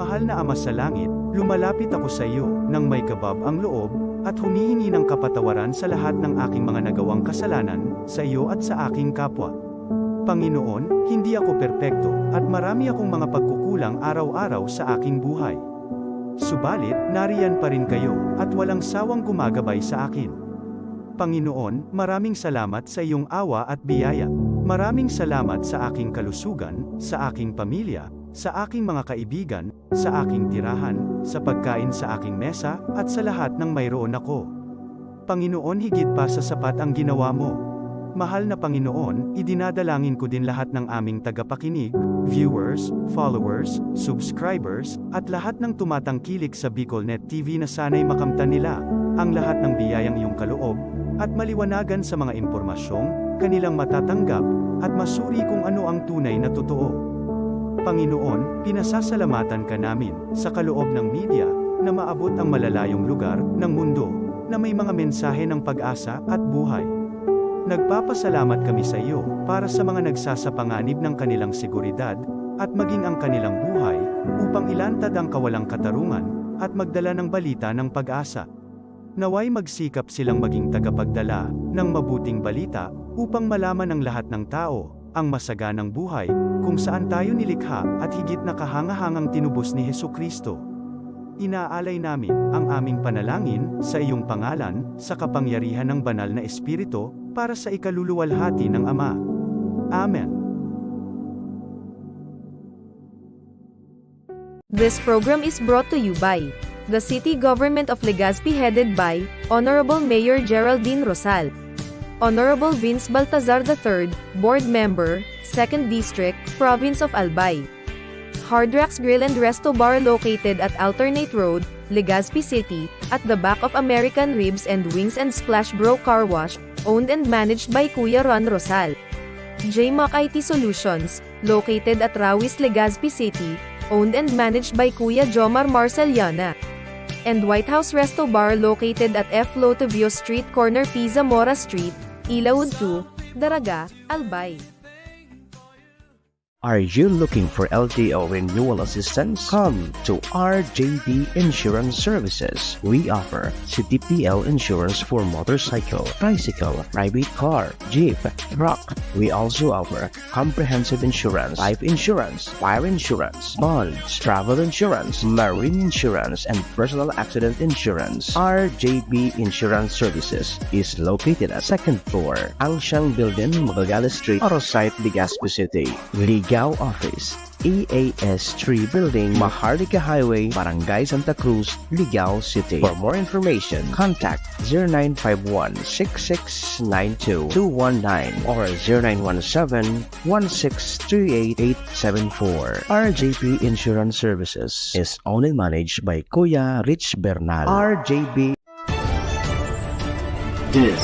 Mahal na Ama sa langit, lumalapit ako sa iyo, nang may kabab ang loob, at humihingi ng kapatawaran sa lahat ng aking mga nagawang kasalanan, sa iyo at sa aking kapwa. Panginoon, hindi ako perpekto, at marami akong mga pagkukulang araw-araw sa aking buhay. Subalit, nariyan pa rin kayo, at walang sawang gumagabay sa akin. Panginoon, maraming salamat sa iyong awa at biyaya. Maraming salamat sa aking kalusugan, sa aking pamilya, sa aking mga kaibigan, sa aking tirahan, sa pagkain sa aking mesa, at sa lahat ng mayroon ako. Panginoon, higit pa sa sapat ang ginawa mo. Mahal na Panginoon, idinadalangin ko din lahat ng aming tagapakinig, viewers, followers, subscribers, at lahat ng tumatangkilik sa BicolNet TV na sana'y makamtan nila ang lahat ng biyayang iyong kaloob, at maliwanagan sa mga impormasyong kanilang matatanggap, at masuri kung ano ang tunay na totoo. Panginoon, pinasasalamatan ka namin, sa kaloob ng media, na maabot ang malalayong lugar ng mundo, na may mga mensahe ng pag-asa at buhay. Nagpapasalamat kami sa iyo, para sa mga nagsasapanganib ng kanilang seguridad, at maging ang kanilang buhay, upang ilantad ang kawalang katarungan, at magdala ng balita ng pag-asa. Naway magsikap silang maging tagapagdala ng mabuting balita, upang malaman ng lahat ng tao ang masaganang buhay, kung saan tayo nilikha, at higit na kahangahangang tinubos ni Hesukristo. Inaalay namin ang aming panalangin sa iyong pangalan, sa kapangyarihan ng banal na Espiritu, para sa ikaluluwalhati ng Ama. Amen. This program is brought to you by the City Government of Legazpi, headed by Honorable Mayor Geraldine Rosal, Honorable Vince Baltazar III, Board Member, 2nd District, Province of Albay. Hard Rocks Grill and Resto Bar located at Alternate Road, Legazpi City, at the back of American Ribs and Wings and Splash Bro Car Wash, owned and managed by Kuya Ron Rosal. JMac IT Solutions, located at Rawis, Legazpi City, owned and managed by Kuya Jomar Marceliana. And White House Resto Bar located at F. Lotavio Street Corner P. Zamora Street, Ilaud 2, Daraga, Albay. Are you looking for LTO renewal assistance? Come to RJB Insurance Services. We offer CTPL insurance for motorcycle, bicycle, private car, jeep, truck. We also offer comprehensive insurance, life insurance, fire insurance, bonds, travel insurance, marine insurance, and personal accident insurance. RJB Insurance Services is located at 2nd floor, Angshang Building, Magallanes Street, Orosite, Legazpi City. Ligao Office, EAS 3 Building, Maharlika Highway, Barangay Santa Cruz, Ligao City. For more information, contact 0951-6692-219 or 0917-1638874. RJP Insurance Services is owned and managed by Kuya Rich Bernal. RJB. This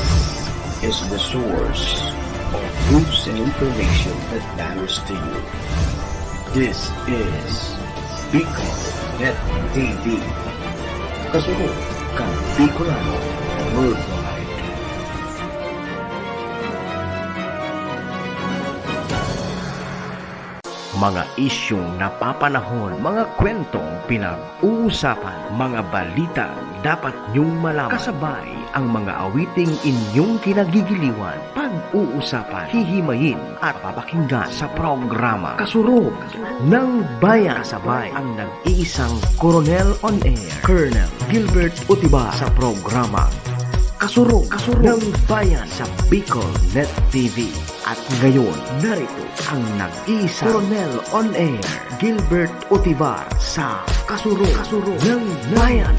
is the source of news and information that matters to you. This is BicolNet TV. Kasunod kang Bicolano Worldwide. Mga isyong napapanahon, mga kwentong pinag-uusapan, mga balita dapat niyong malaman. Kasabay ang mga awiting inyong kinagigiliwan, pag-uusapan, hihimayin at papakinggan sa programa Kasurog ng Bayan. Kasabay ang nag-iisang Coronel on Air, Colonel Gilbert Utiba sa programa Kasurog ng Bayan sa BicolNet TV. At ngayon, narito ang nag-iisang Coronel on Air, Gilbert Utivar sa Kasurog ng Bayan.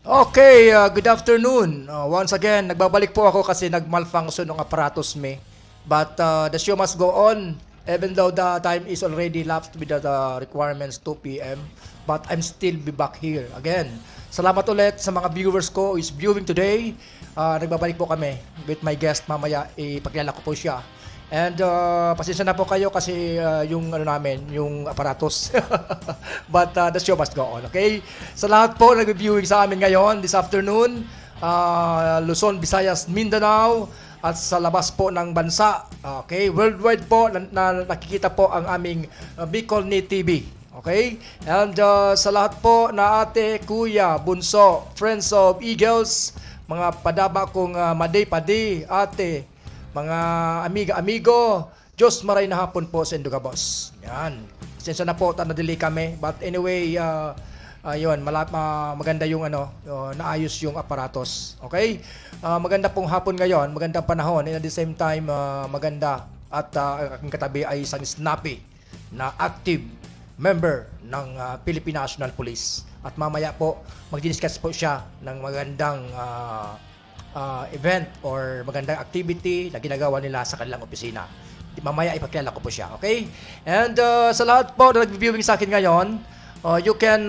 Okay, good afternoon. Once again, nagbabalik po ako kasi nag-malfunction ng aparatus me. But the show must go on. Even though the time is already lapsed with the requirements 2 p.m. But I'm still be back here again. Salamat ulit sa mga viewers ko who is viewing today. Nagbabalik po kami with my guest mamaya. Ipakilala ko po siya. And pasensya na po kayo kasi yung ano namin, yung aparatos. But the show must go on, okay? Sa lahat po nag-viewing sa amin ngayon this afternoon, Luzon, Visayas, Mindanao, at sa labas po ng bansa, okay? Worldwide po na nakikita po ang aming Bicol Net TV. Okay? And sa lahat po na ate, kuya, bunso, friends of Eagles, mga padaba kong maday-padi, ate, mga amiga-amigo, Diyos maray na hapon po sa Indugabos. Yan. Sensya na po, nadili kami. But anyway, yun, maganda yung naayos yung aparatos. Okay? Maganda pong hapon ngayon, magandang panahon, and at the same time, maganda. At aking katabi ay isang snappy na active member ng Philippine National Police. At mamaya po, mag-discuss po siya ng magandang event or magandang activity na ginagawa nila sa kanilang opisina. Mamaya ipakilala ko po siya, okay? And sa lahat po na nag-viewing sa akin ngayon, you can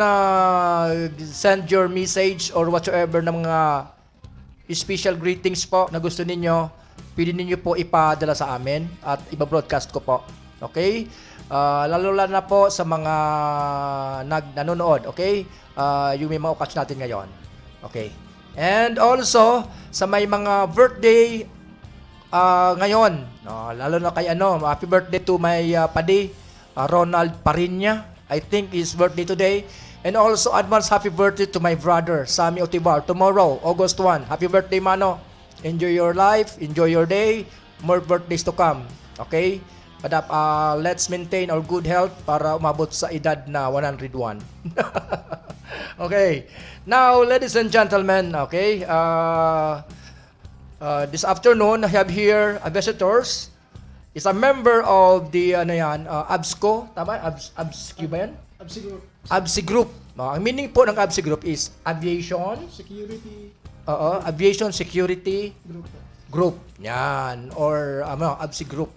send your message or whatsoever ng mga special greetings po na gusto ninyo. Pwede ninyo po ipadala sa amin at iba-broadcast ko po, okay? Lalo na po sa mga nanonood, okay? Yung may mga okasyon natin ngayon, okay? And also, sa may mga birthday ngayon, lalo na kay happy birthday to my padi, Ronald Parinya. I think his birthday today. And also, advance happy birthday to my brother, Sammy Otibar. Tomorrow, August 1. Happy birthday, Mano. Enjoy your life, enjoy your day. More birthdays to come. Okay? But let's maintain our good health para umabot sa edad na 101. Okay. Now, ladies and gentlemen, okay, this afternoon, I have here visitors. Is a member of the ABSCO, tama? ABSCO ba yan? ABSI Group. Ang meaning po ng ABSI Group is Aviation Security Aviation Security Group. Group. Yan. Or ABSI Group.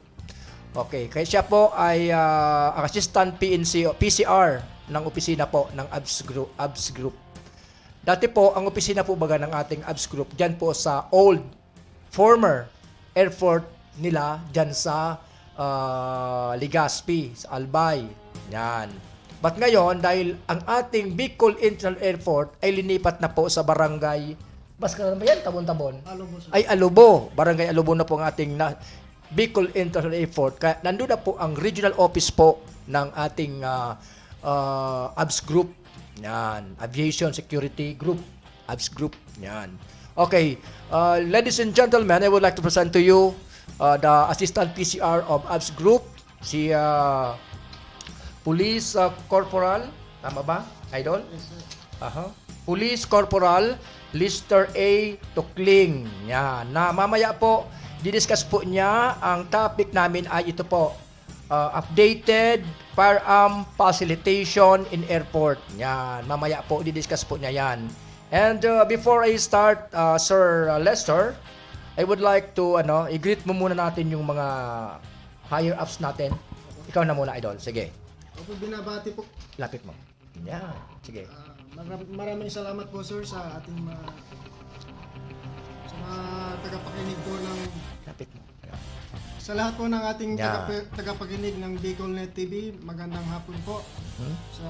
Okay. Kaya siya po ay ang Assistant PNC o PCR ng opisina po ng ABS Group. Dati po, ang opisina po baga ng ating ABS Group, dyan po sa former airport nila, dyan sa Legazpi, sa Albay. Yan. But ngayon, dahil ang ating Bicol International Airport ay linipat na po sa barangay, Baskaran ba yan? Tabon-Tabon? Alubo, sir. Ay, Alubo. Barangay Alubo na po ang ating Bicol International Airport. Kaya nandun na po ang regional office po ng ating ABS Group. Yan. Aviation Security Group. ABS Group. Yan. Okay. Ladies and gentlemen, I would like to present to you the Assistant PCR of ABS Group, si Police Corporal. Tama ba, Idol? Yes, sir. Police Corporal Lister A. Tukling. Yan. Na mamaya po, didiscuss po niya. Ang topic namin ay ito po. Updated firearm facilitation in airport. Yan. Mamaya po, didiscuss po niya yan. And before I start, Sir Lester, I would like to, i-greet mo muna natin yung mga higher-ups natin. Ikaw na muna, Idol. Sige. Ako binabati po. Lapit mo. Yan. Sige. Maraming salamat po, sir, sa ating mga tagapakinig po ng Lapit mo. sa lahat po ng ating Yeah. tagapakinig ng Bicol Net TV. Magandang hapon po. Sa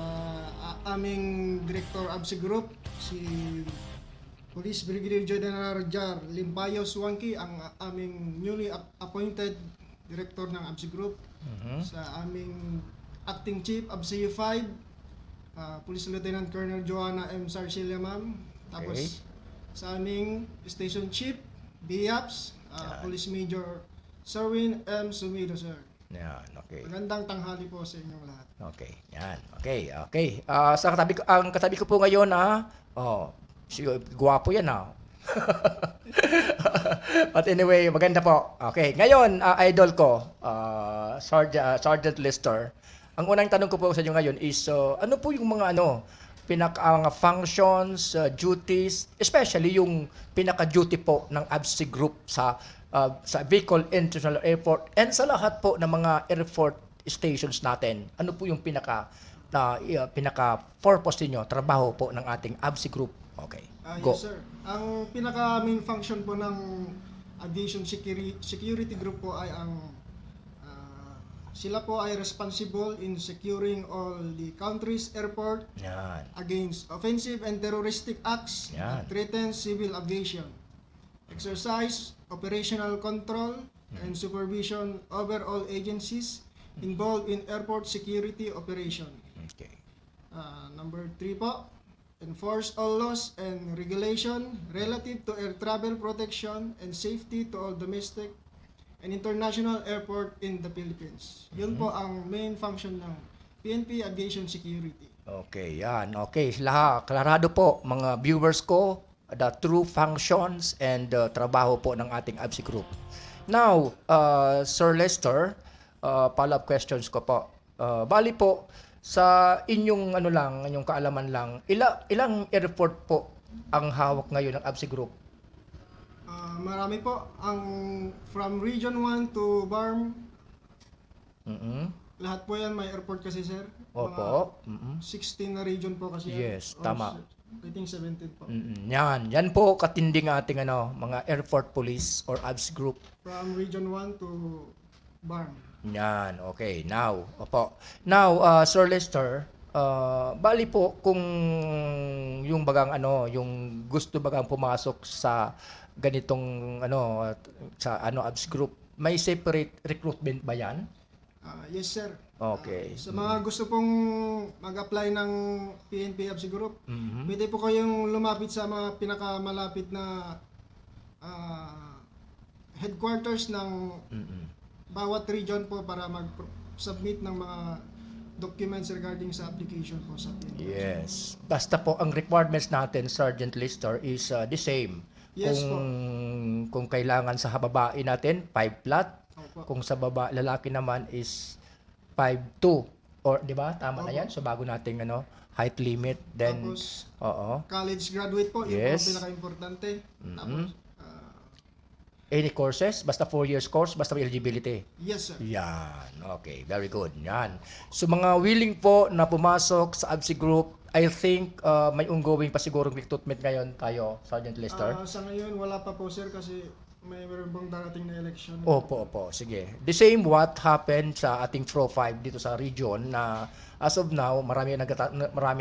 aming Director ABSI Group, si Police Brigadier General Jar Limpayo Suwangki, ang aming newly appointed Director ng ABSI Group. Sa aming Acting Chief ABSI 5, Police Lieutenant Colonel Joanna M. Sarcilia, ma'am. Tapos sa aming Station Chief BIAPS, Police Major Serwin M. Sumido, sir. Yan. Okay. Magandang tanghali po sa inyong lahat. Okay. Yan. Okay. Sa ang katabi ko po ngayon, guwapo yan, But anyway, maganda po. Okay. Ngayon, idol ko, Sergeant Lister, ang unang tanong ko po sa inyo ngayon is, ano po yung mga functions, duties, especially yung pinaka-duty po ng ABSI Group sa Bicol International Airport and sa lahat po ng mga airport stations natin. Ano po yung pinaka-purpose niyo, trabaho po ng ating ABSI Group? Okay. Go. Yes, sir. Ang pinaka-main function po ng Aviation Security Group po ay ang Sila po ay responsible in securing all the country's airport Yan. against offensive and terroristic acts Yan. that threaten civil aviation. Exercise operational control and supervision over all agencies involved in airport security operation. Okay. Number 3 po, enforce all laws and regulation relative to air travel protection and safety to all domestic and international airport in the Philippines. Yun po ang main function ng PNP Aviation Security. Okay, yan. Okay, klarado po mga viewers ko the true functions and trabaho po ng ating ABSI Group. Now, Sir Lester, follow-up questions ko po. Bali po, sa inyong inyong kaalaman lang, ilang airport po ang hawak ngayon ng ABSI Group? Marami po. Ang from Region 1 to BARM, lahat po yan may airport kasi, sir. Opo. 16 na region po kasi yan. Yes, tama. I think 17 po. Yan po katinding ating mga airport police or ABSI Group. From Region 1 to BARM. Yan, okay. Now, Sir Lester, bali po kung yung yung gusto bagang pumasok sa ganitong sa ABS Group, may separate recruitment ba yan? Yes, sir. Okay. Sa mga gusto pong mag-apply ng PNP ABS Group, pwede po kayong lumapit sa mga pinakamalapit na headquarters ng bawat region po para mag-submit ng mga documents regarding sa application po sa PNP. Yes. Basta po ang requirements natin, Sergeant Lister, is the same. Yes Kung kailangan sa babae natin, 5 flat. Opo. Kung sa lalaki naman is 5'2". Or, di ba? Tama na Opo. yan. So, bago nating height limit. Then, Tapos, oo. college graduate po, yun Yes. po ang pinaka-importante. Tapos, Any courses? Basta 4 years course, basta may eligibility. yes, sir. Yan. Okay, very good. Yan. So mga willing po na pumasok sa ABSI Group, I think may ongoing pa siguro recruitment ngayon tayo, Sergeant Lister. Sa ngayon, wala pa po, sir, kasi meron bang darating na election. Opo. Sige. The same what happened sa ating Pro 5 dito sa region na as of now, marami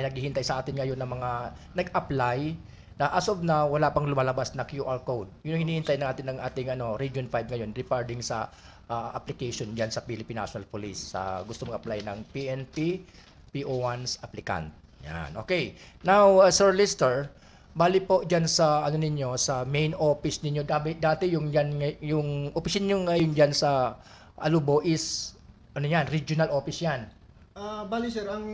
naghihintay sa atin ngayon na mga nag-apply na as of now, wala pang lumalabas na QR code. Yun yung hinihintay natin ng ating Region 5 ngayon regarding sa application dyan sa Philippine National Police sa gusto mag-apply ng PNP PO1's applicant. Yan. Okay. Now, Sir Lister, bali po dyan sa ninyo sa main office ninyo. Dati yung office niyo ngayon dyan sa Alubo is regional office yan. Bali, sir, ang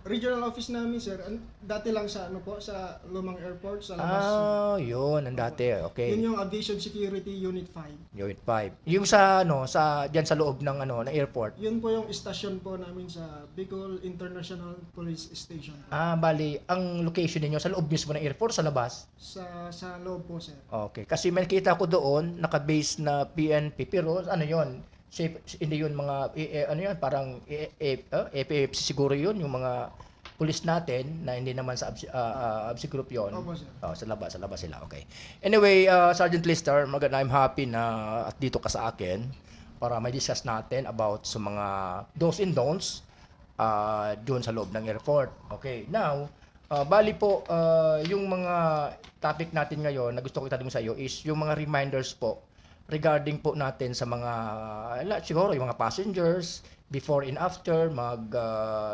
regional office namin, sir, dati lang sa sa Lumang Airport, sa labas. Yun, ang dati. Okay. Yun yung Aviation Security Unit 5. Unit 5. Yung sa diyan sa loob ng ng airport. Yun po yung istasyon po namin sa Bicol International Police Station. Bali, ang location niyo sa loob mismo ng airport, sa labas? Sa loob po, sir. Okay. Kasi may nakita ko doon, naka-base na PNP, pero yun, hindi yun mga, parang APFC siguro yun, yung mga pulis natin na hindi naman sa ABSI Group yun. Opo, sir. Sa labas sila, okay. Anyway, Sergeant Lister, I'm happy na at dito ka sa akin para may discuss natin about sa mga do's and don'ts doon sa loob ng airport. Okay, now, bali po, yung mga topic natin ngayon na gusto ko itanong sa iyo is yung mga reminders po regarding po natin sa mga, siguro yung mga passengers, before and after,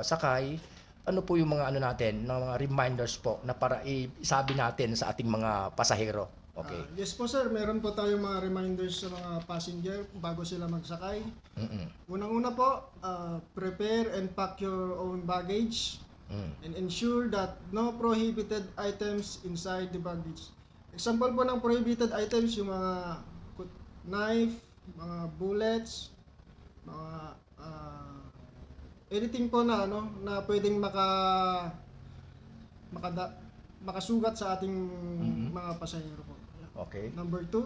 sakay, ano po yung mga natin, mga reminders po na para isabi natin sa ating mga pasahero. Okay. Yes po, sir. Meron po tayong mga reminders sa mga passenger bago sila magsakay. Unang-una po, prepare and pack your own baggage and ensure that no prohibited items inside the baggage. Example po ng prohibited items, yung mga knife, mga bullets, mga anything po na na pwedeng makasugat sa ating mga pasahero po. Okay. Number 2,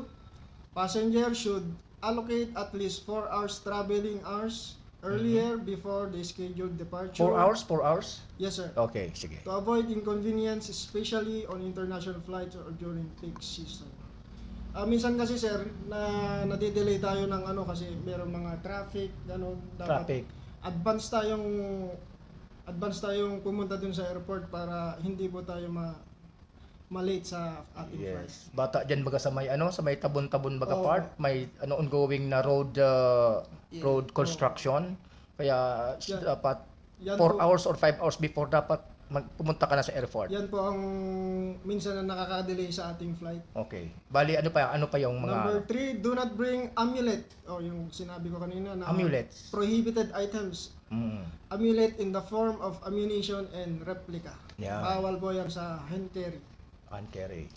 passenger should allocate at least 4 hours traveling hours earlier before the scheduled departure. 4 hours? 4 hours? Yes, sir. Okay, sige. To avoid inconvenience, especially on international flights or during peak season. Minsan kasi sir, nadidelay tayo ng ano kasi meron mga traffic, gano'n. Traffic. Advance tayong pumunta dun sa airport para hindi po tayo malate sa ating flight. Yes. Bata diyan baga sa may ano, sa may tabon-tabon baga Oo. part, may ano ongoing na road Yeah. road construction. Kaya Yan. dapat Yan 4 po, hours or 5 hours before dapat pumunta ka na sa airport. yan po ang minsan na nakaka-delay sa ating flight. Okay. Bali ano pa yung Number mga 3, do not bring amulet. Yung sinabi ko kanina na amulets? prohibited items. Mm. Amulet in the form of ammunition and replica. Yeah. Bawal po yan sa hand carry. And carry.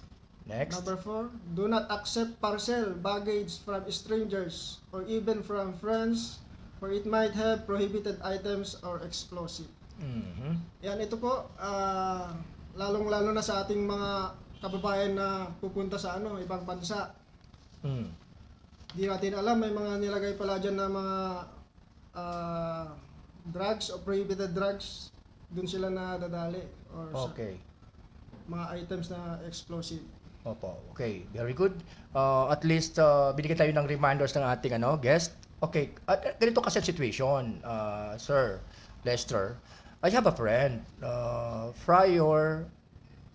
Next. Number 4, do not accept parcel, baggage from strangers or even from friends for it might have prohibited items or explosive. Mhm. Yan, ito po, lalong-lalo na sa ating mga kababayan na pupunta sa ibang bansa. Mm. Di natin alam, may mga nilagay pala dyan na mga drugs o prohibited drugs. Doon sila nadadali or sa Okay. mga items na explosive. Opo. Okay, very good. At least binigyan tayo ng reminders ng ating guest. Okay, at ganito kasi ang situation, Sir Lester. I have a friend prior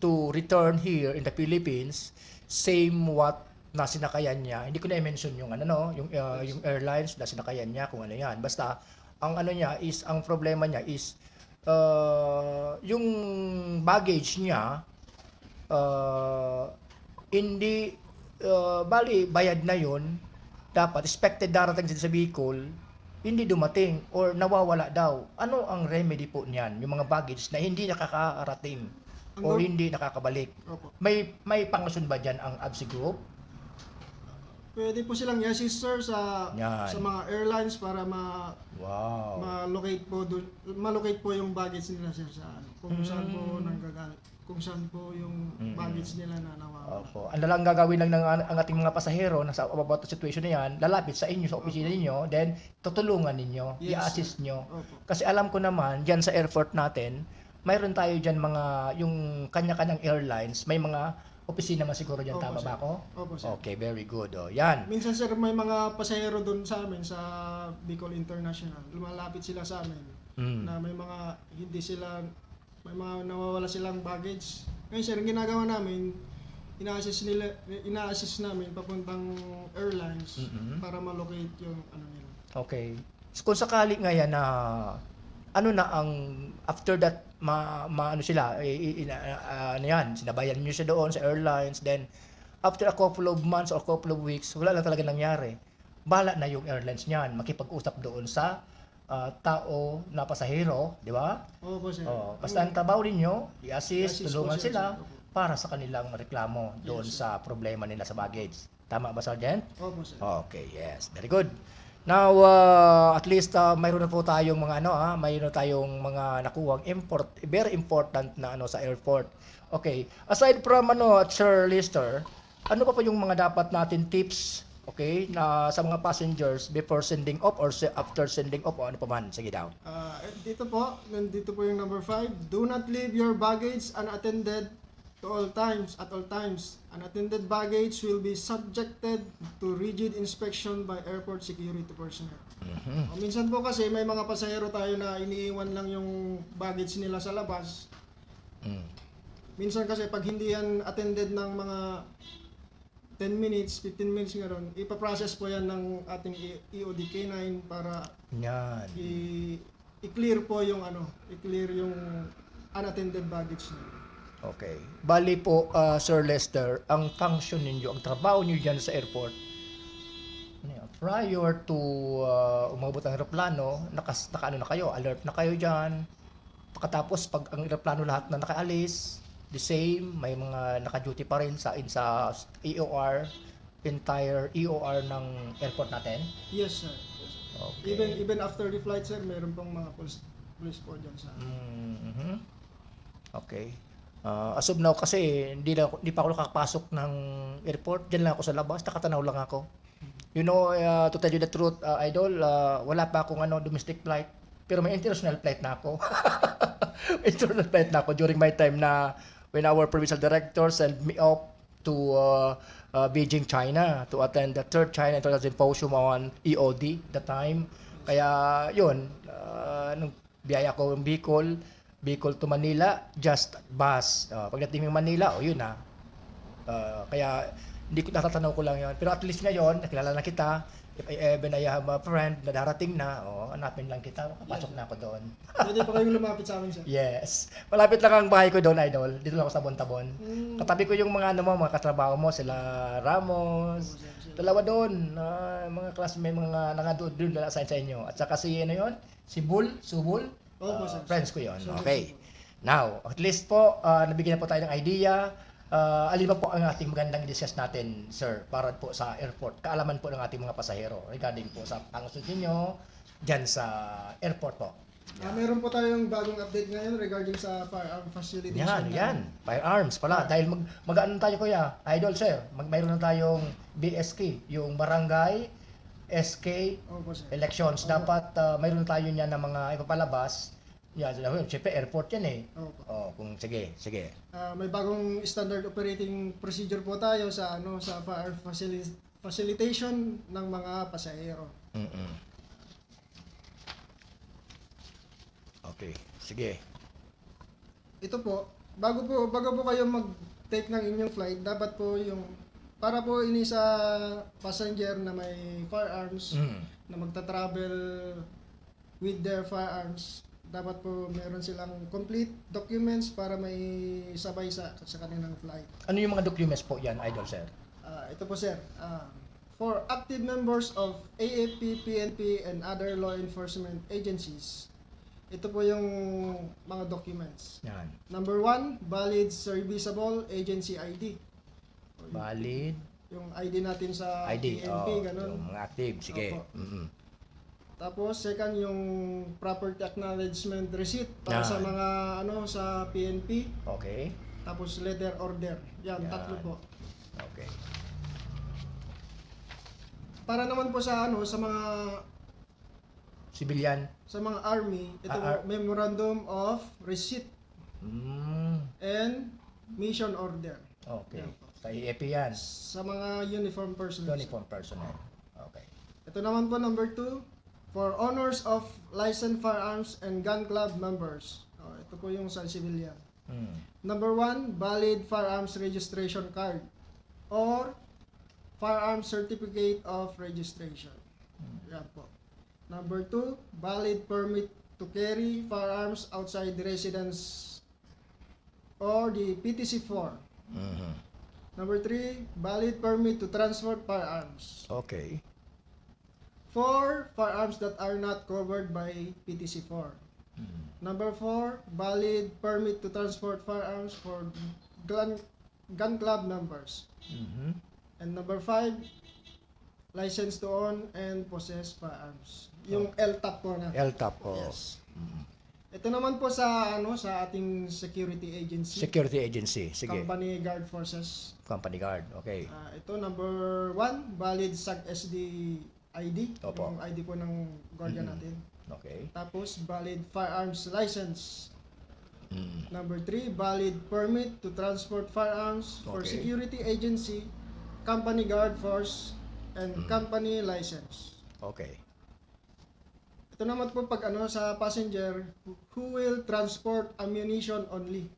to return here in the Philippines, same what na sinakayan niya. Hindi ko na i-mention yung yung airlines na sinakayan niya kung ano 'yan. Basta ang niya is ang problema niya is yung baggage niya hindi bali bayad na yon, dapat expected darating sa Bicol, hindi dumating or nawawala daw. Ano ang remedy po niyan, yung mga baggage na hindi nakakarating or hindi nakakabalik? Opo. May panglusyon ba diyan ang ABSI Group? Pwede po silang i-assist sir sa Yan. mga airlines para Wow. malocate po yung baggage nila sir sa kung saan po kung saan po yung baggage nila na nawawala. Opo. Ang lang gagawin lang ng ang ating mga pasahero na sa about the situation na yan, lalapit sa inyo, sa opisina ninyo, then tutulungan ninyo, Yes, i-assist nyo. Opo. Kasi alam ko naman, dyan sa airport natin, mayroon tayo dyan yung kanya-kanyang airlines, may mga opisina man siguro dyan, Opo, tama sir. ba ako? Opo sir. Okay, very good. Yan. Minsan sir may mga pasahero doon sa amin sa Bicol International. Lumalapit sila sa amin na may mga may mga nawawala silang baggage. Ngayon sir, ang ginagawa namin, ina-assist namin papuntang airlines para malocate yung nila. Okay. So, kung sakali nga yan na after that sila sinabayan niyo siya doon sa airlines, then after a couple of months or couple of weeks wala lang talaga nangyari, bala na yung airlines niyan makipag-usap doon sa tao na pasahero, di ba? Opo sir. Basta ang trabaho ninyo, i-assist, I-assist tulungan po sir, sila sir. Opo. para sa kanilang reklamo doon Yes, sa problema nila sa baggage. Tama ba, Sergeant? Opo sir. Okay, yes. Very good. Now, at least mayroon na po tayong mga mayroon tayong mga nakuwang very important na sa airport. Okay. Aside from Sir Lister, ano pa yung mga dapat natin tips, okay, na sa mga passengers before sending off or after sending off o ano pa man? Sige daw. Nandito po yung number 5. Do not leave your baggage unattended at all times. Unattended baggage will be subjected to rigid inspection by airport security personnel. Minsan po kasi may mga pasahero tayo na iniiwan lang yung baggage nila sa labas. Minsan kasi pag hindi yan attended ng mga 10 minutes, 15 minutes nga ron, ipaprocess po yan ng ating EOD-K9 para Yan. i-clear po yung i-clear yung unattended baggage nila. Okay. Bali po, Sir Lester, ang function ninyo, ang trabaho niyo diyan sa airport, prior to umabot ang eroplano, naka na kayo, alert na kayo diyan. Pagkatapos pag ang eroplano lahat na nakaalis, the same, may mga naka-duty pa rin sa EOR, entire EOR ng airport natin. Yes sir. Yes, sir. Okay. Even after the flight sir, meron pong mga police po dyan sa Okay. As of now kasi hindi pa ako nakakapasok ng airport. Diyan lang ako sa labas, nakatanaw lang ako. You know, to tell you the truth, Idol, wala pa akong domestic flight. Pero may international flight na ako. International flight na ako during my time na when our provincial director sent me off to Beijing, China to attend the 3rd China International Symposium on EOD the time. Kaya yun, nung biyaya ko ng Bicol to Manila, just bus. Pagdating ng Manila, yun na. Kaya hindi ko natatanaw ko lang yun. Pero at least ngayon, nakilala na kita. If I ever I have a friend na darating na, hanapin lang kita, papasok na ako doon. Pwede pa kayong lumapit sa amin, sir. Yes. Malapit lang ang bahay ko doon, idol. Dito lang ako sa Bontabon. Katabi ko yung mga mga katrabaho mo, sila Ramos. Dalawa doon, mga classmate, mga nangadoon doon sa inyo. At saka si si Subul. Opo, sir. Friends ko yon. Okay. Now, at least po, nabigyan na po tayo ng idea. Alin ba po ang ating magandang i-discuss natin, sir, para po sa airport? Kaalaman po ng ating mga pasahero regarding po sa pangusunod ninyo dyan sa airport po. Meron po tayong bagong update ngayon regarding sa firearm facilitation. Yan. Firearms pala. Dahil mag-ano tayo, kuya? Idol, sir. Mayroon na tayong BSK, yung Barangay SK Opo, sir. elections. Dapat mayroon tayo niyan ng mga ipapalabas. Yan, siyempre airport yan eh. Opo. Sige. May bagong standard operating procedure po tayo sa sa firearm facilitation ng mga pasahero. Okay, sige. Ito po, bago po kayo mag-take ng inyong flight, dapat po yung para po ini sa passenger na may firearms na magta-travel with their firearms, dapat po meron silang complete documents para may sabay sa kanilang flight. Ano yung mga documents po yan, idol, sir? Ito po, sir. For active members of AFP, PNP, and other law enforcement agencies, ito po yung mga documents. Yan. Number 1, valid serviceable agency ID. Valid Yung ID natin sa ID. PNP, ganun. Yung mga active. Sige. Opo. Tapos, second, yung property acknowledgement receipt para sa Yan. mga sa PNP. Okay. Tapos, letter order. Yan. Tatlo po. Okay. Para naman po sa sa mga Civilian. army, ito memorandum of receipt and mission order. Okay. Yan po. Sa EAP yan. Sa mga uniform personnel. Uniform personnel. Okay. Ito naman po number 2, for owners of licensed firearms and gun club members. Ito po yung sa civilian. Number 1, valid firearms registration card or firearms certificate of registration. Yan po. Number 2, valid permit to carry firearms outside the residence or the PTC-4. Number 3, valid permit to transport firearms. Okay. 4, firearms that are not covered by PTC-4. Number 4, valid permit to transport firearms for gun club members. And number 5, license to own and possess firearms. Yung LTAP po na. LTAP. Yes. Ito naman po sa sa ating security agency. Security agency. Sige. Company Guard Forces. Company guard. Okay. Ito number 1, valid SAG-SD ID. Opo. Yung ID po ng guardian natin. Okay. Tapos valid firearms license. Number 3, valid permit to transport firearms for Okay. security agency, company guard force, and company license. Okay. Ito naman po pag sa passenger who will transport ammunition only.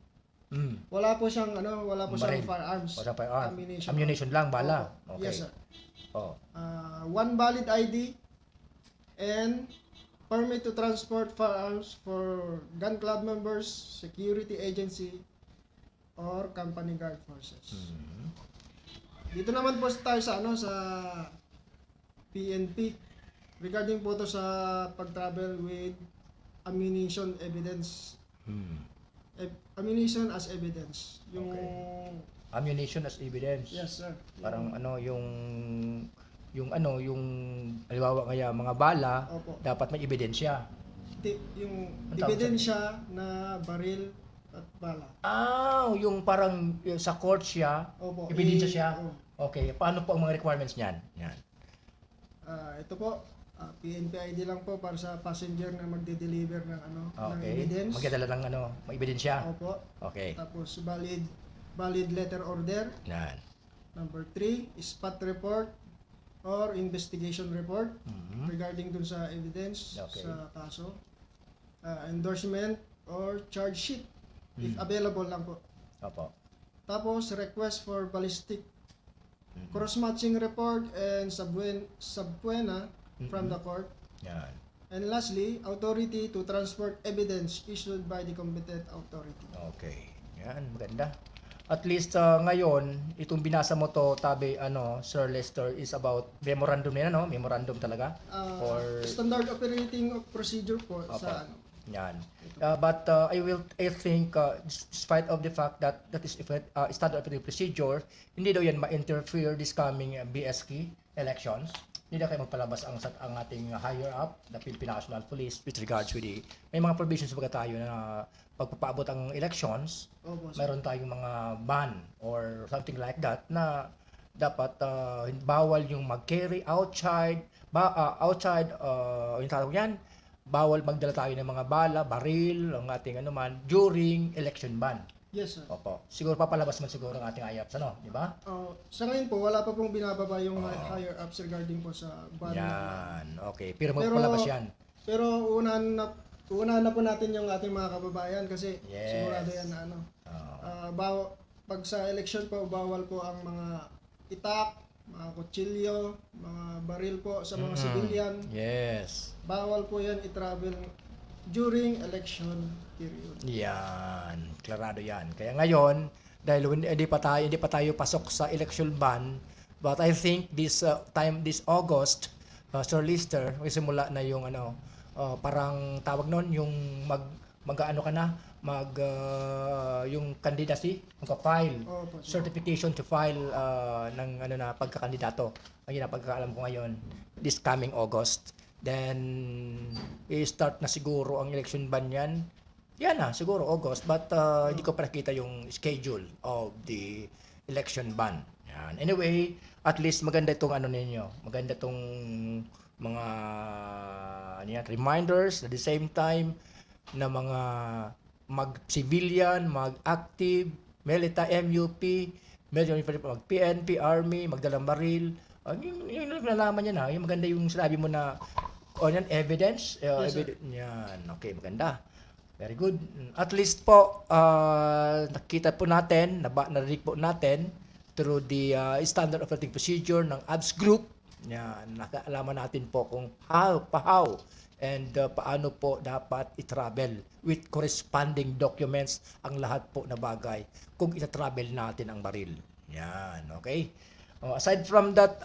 Wala po siyang wala po siyang Baril. firearms. O sa firearm. Ammunition. Ammunition lang, bala. Opo. Okay. Yes, sir. Oh. 1 valid ID and permit to transport firearms for gun club members, security agency, or company guard forces. Dito naman po tayo sa sa PNP regarding po to sa pag-travel with ammunition evidence. Ammunition as evidence. Yung Ammunition as evidence. yes, sir. Parang yung halimbawa kaya mga bala, Opo. dapat may ebidensya. Yung Ang tawag ebidensya na baril at bala. Yung parang sa court siya, Opo. ebidensya siya. Oo. Okay, paano po ang mga requirements niyan? Yan. Ito po, PNP ID lang po para sa passenger na magde-deliver ng ng Okay. evidence. Magdadala ng may ebidensya. Opo. Okay. Tapos valid letter order. Yan. Number 3, spot report or investigation report regarding dun sa evidence Okay. sa kaso. Endorsement or charge sheet if available lang po. Opo. Tapos request for ballistic cross-matching report and subpoena from the court. Yan. And lastly, authority to transport evidence issued by the competent authority. Okay. Yan, maganda. At least ngayon, itong binasa mo to, tabi, Sir Lester, is about memorandum na yan, no? Memorandum talaga? Or... Standard operating procedure po sa ano. Yan. But I think, despite of the fact that that is standard operating procedure, hindi daw yan ma-interfere this coming BSK elections. Hindi na kayo magpalabas ang ating higher up, the Philippine National Police, with regards with the, may mga provisions baga tayo na pagpapaabot ang elections, Opo, sir. mayroon tayong mga ban or something like that na dapat bawal yung mag-carry outside, yung tawag yan, bawal magdala tayo ng mga bala, baril, ang ating anuman during election ban. Yes, sir. Opo. Siguro papalabas man siguro ang ating IAPS, di ba? Sa ngayon po, wala pa pong binababa yung higher ups regarding po sa ban. Yan. Okay. Pero magpalabas yan. Pero unahan na po natin yung ating mga kababayan kasi Yes. sigurado yan na pag sa election po, bawal po ang mga itak, mga kutsilyo, mga baril po sa mga civilian. Yes. Bawal po yan i-travel during election period. Yan, klarado yan. Kaya ngayon, dahil hindi pa tayo pasok sa election ban, but I think this August, Sir Lister, may simula na yung parang tawag noon yung yung candidacy, magpa-file, Opo, sir. certification to file ng pagkakandidato. Ang pagkakaalam ko ngayon, this coming August. Then, i-start na siguro ang election ban yan. Yan na, siguro August. But hindi ko pa nakita yung schedule of the election ban. Yan. Anyway, at least maganda itong ninyo. Maganda itong mga reminders at the same time na mga mag-civilian, mag-active, military, MUP, mag-PNP, Army, magdalang baril. Yung nalalaman niya na, yung maganda yung sinabi mo na evidence. Yes, sir. Yan, okay, maganda. Very good. At least po, nakita po natin, narinig po natin through the standard operating procedure ng ABS Group. Yan, nakaalaman natin po kung how and paano po dapat i-travel with corresponding documents ang lahat po na bagay kung ita-travel natin ang baril. Yan, okay? Aside from that,